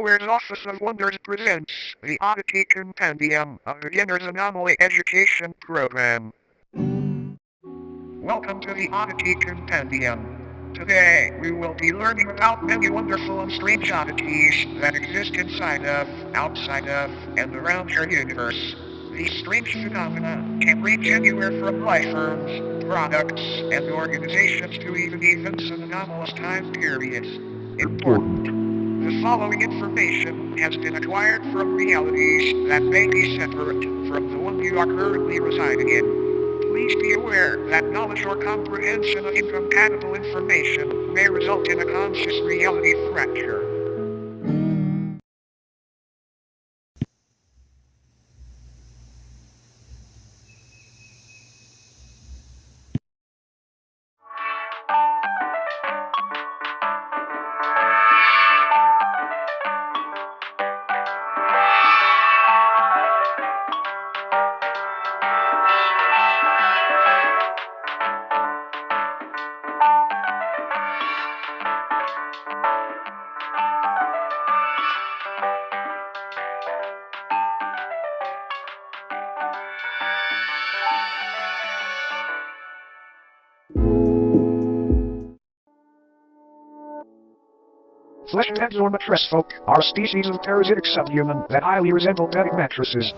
Nowhere's Office of Wonders presents the Oddity Compendium, a beginner's anomaly education program. Welcome to the Oddity Compendium. Today, we will be learning about many wonderful and strange oddities that exist inside of, outside of, and around your universe. These strange phenomena can range anywhere from life forms, products, and organizations to even events and anomalous time periods. Important. The following information has been acquired from realities that may be separate from the one you are currently residing in. Please be aware that knowledge or comprehension of incompatible information may result in a conscious reality fracture. Fleshheads or mattress folk are a species of parasitic subhuman that highly resemble bedding mattresses.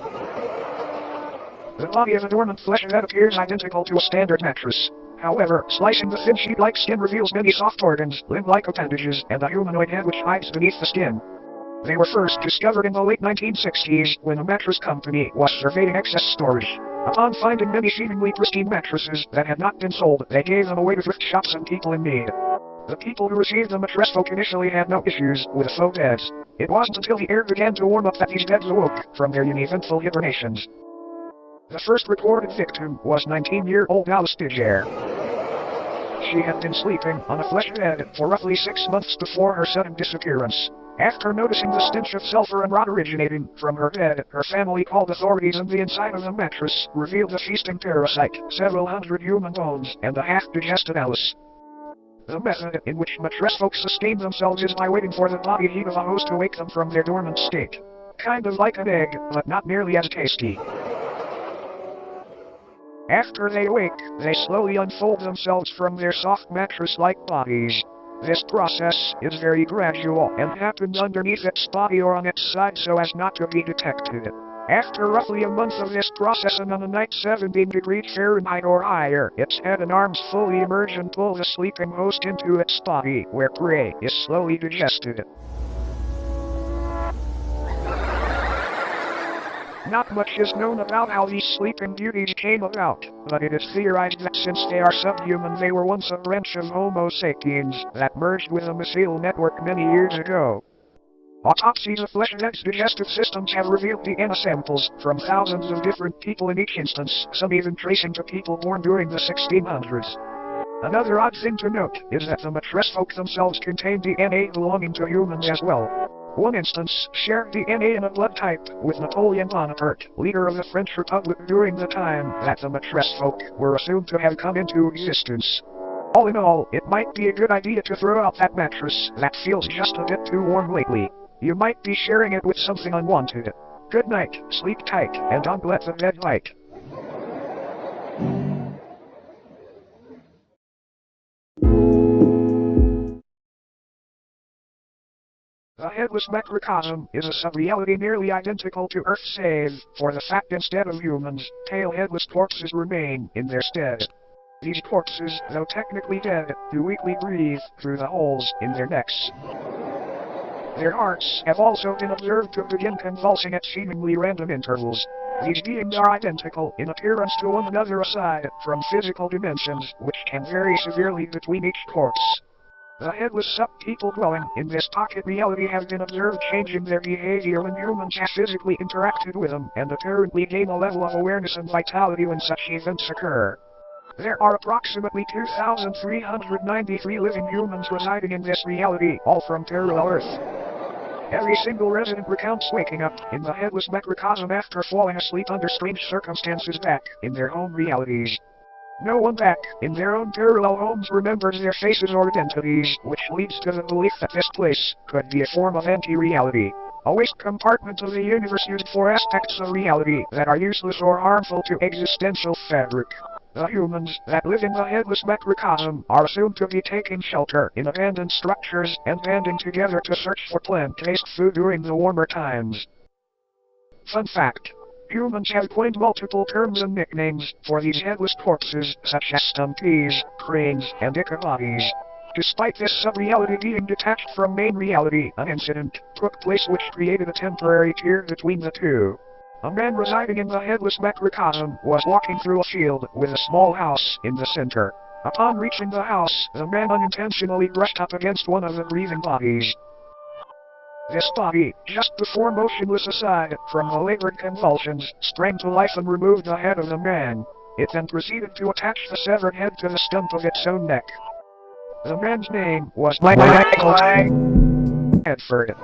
The body of a dormant fleshhead appears identical to a standard mattress. However, slicing the thin sheet-like skin reveals many soft organs, limb-like appendages, and a humanoid head which hides beneath the skin. They were first discovered in the late 1960s when a mattress company was surveying excess storage. Upon finding many seemingly pristine mattresses that had not been sold, they gave them away to thrift shops and people in need. The people who received the mattress folk initially had no issues with faux beds. It wasn't until the air began to warm up that these beds awoke from their uneventful hibernations. The first recorded victim was 19-year-old Alice Digger. She had been sleeping on a flesh bed for roughly 6 months before her sudden disappearance. After noticing the stench of sulfur and rot originating from her bed, her family called authorities, and the inside of the mattress revealed a feasting parasite, several hundred human bones, and a half-digested Alice. The method in which mattress folk sustain themselves is by waiting for the body heat of a host to wake them from their dormant state. Kind of like an egg, but not nearly as tasty. After they awake, they slowly unfold themselves from their soft mattress-like bodies. This process is very gradual and happens underneath its body or on its side so as not to be detected. After roughly a month of this process and on a night 17 degrees Fahrenheit or higher, its head and arms fully emerge and pull the sleeping host into its body, where prey is slowly digested. Not much is known about how these sleeping beauties came about, but it is theorized that since they are subhuman, they were once a branch of Homo sapiens that merged with a mycelial network many years ago. Autopsies of fleshheads' digestive systems have revealed DNA samples from thousands of different people in each instance, some even tracing to people born during the 1600s. Another odd thing to note is that the mattress folk themselves contain DNA belonging to humans as well. One instance shared DNA in a blood type with Napoleon Bonaparte, leader of the French Republic during the time that the mattress folk were assumed to have come into existence. All in all, it might be a good idea to throw out that mattress that feels just a bit too warm lately. You might be sharing it with something unwanted. Good night, sleep tight, and don't let the bed light. The headless macrocosm is a sub-reality nearly identical to Earth save for the fact instead of humans, tail-headless corpses remain in their stead. These corpses, though technically dead, do weakly breathe through the holes in their necks. Their hearts have also been observed to begin convulsing at seemingly random intervals. These beings are identical in appearance to one another aside from physical dimensions, which can vary severely between each corpse. The headless sub-people dwelling in this pocket reality have been observed changing their behavior when humans have physically interacted with them, and apparently gain a level of awareness and vitality when such events occur. There are approximately 2,393 living humans residing in this reality, all from parallel Earth. Every single resident recounts waking up in the headless macrocosm after falling asleep under strange circumstances back in their home realities. No one back in their own parallel homes remembers their faces or identities, which leads to the belief that this place could be a form of anti-reality. A waste compartment of the universe used for aspects of reality that are useless or harmful to existential fabric. The humans that live in the headless macrocosm are assumed to be taking shelter in abandoned structures and banding together to search for plant-based food during the warmer times. Fun fact. Humans have coined multiple terms and nicknames for these headless corpses, such as stumpies, cranes, and ichabodies. Despite this sub-reality being detached from main reality, an incident took place which created a temporary tier between the two. A man residing in the headless macrocosm was walking through a field with a small house in the center. Upon reaching the house, the man unintentionally brushed up against one of the breathing bodies. This body, just before motionless aside from the labored convulsions, sprang to life and removed the head of the man. It then proceeded to attach the severed head to the stump of its own neck. The man's name was Michael Hedford.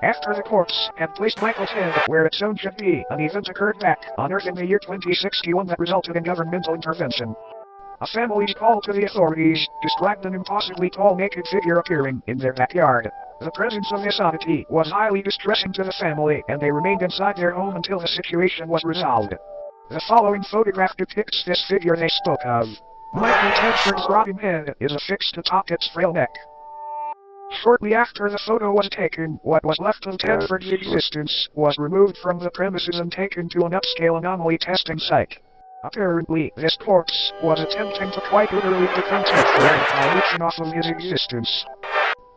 After the corpse had placed Michael's head where its own should be, an event occurred back on Earth in the year 2061 that resulted in governmental intervention. A family's call to the authorities described an impossibly tall naked figure appearing in their backyard. The presence of this oddity was highly distressing to the family, and they remained inside their home until the situation was resolved. The following photograph depicts this figure they spoke of. Michael Tedford's rotting head is affixed atop its frail neck. Shortly after the photo was taken, what was left of Tedford's existence was removed from the premises and taken to an upscale anomaly testing site. Apparently, this corpse was attempting to quite literally become Tedford by leeching off of his existence.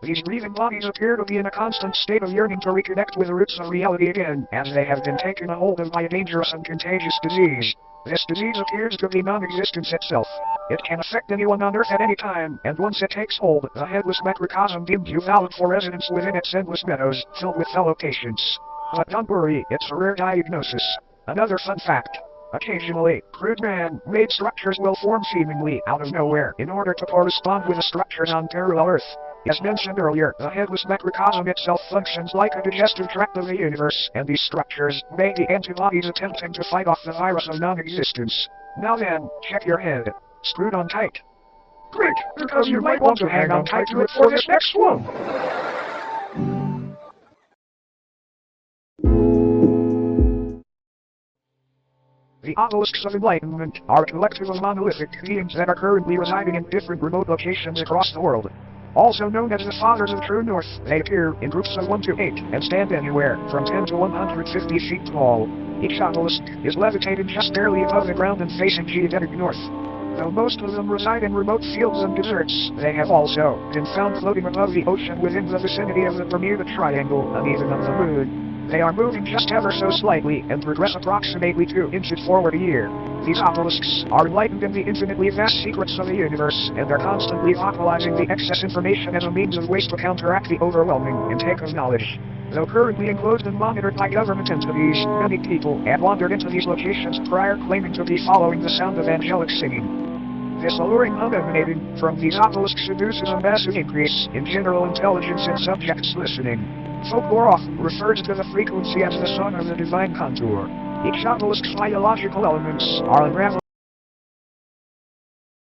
These breathing bodies appear to be in a constant state of yearning to reconnect with the roots of reality again, as they have been taken a hold of by a dangerous and contagious disease. This disease appears to be non-existence itself. It can affect anyone on Earth at any time, and once it takes hold, the headless macrocosm deems you valid for residence within its endless meadows, filled with fellow patients. But don't worry, it's a rare diagnosis. Another fun fact. Occasionally, crude man-made structures will form seemingly out of nowhere in order to correspond with the structures on parallel Earth. As mentioned earlier, the headless macrocosm itself functions like a digestive tract of the universe, and these structures may be antibodies attempting to fight off the virus of non-existence. Now then, check your head. Screwed on tight. Great, because you might want to hang on tight to it for this next one. The obelisks of enlightenment are a collective of monolithic beings that are currently residing in different remote locations across the world. Also known as the Fathers of True North, they appear in groups of 1 to 8 and stand anywhere from 10 to 150 feet tall. Each obelisk is levitated just barely above the ground and facing geodetic north. Though most of them reside in remote fields and deserts, they have also been found floating above the ocean within the vicinity of the Bermuda Triangle and even of the Moon. They are moving just ever so slightly and progress approximately 2 inches forward a year. These obelisks are enlightened in the infinitely vast secrets of the universe, and are constantly vocalizing the excess information as a means of ways to counteract the overwhelming intake of knowledge. Though currently enclosed and monitored by government entities, many people have wandered into these locations prior claiming to be following the sound of angelic singing. This alluring hum emanating from these obelisks induces a massive increase in general intelligence in subjects listening. Folklore often refers to the frequency as the song of the divine contour. Each obelisk's biological elements are unraveled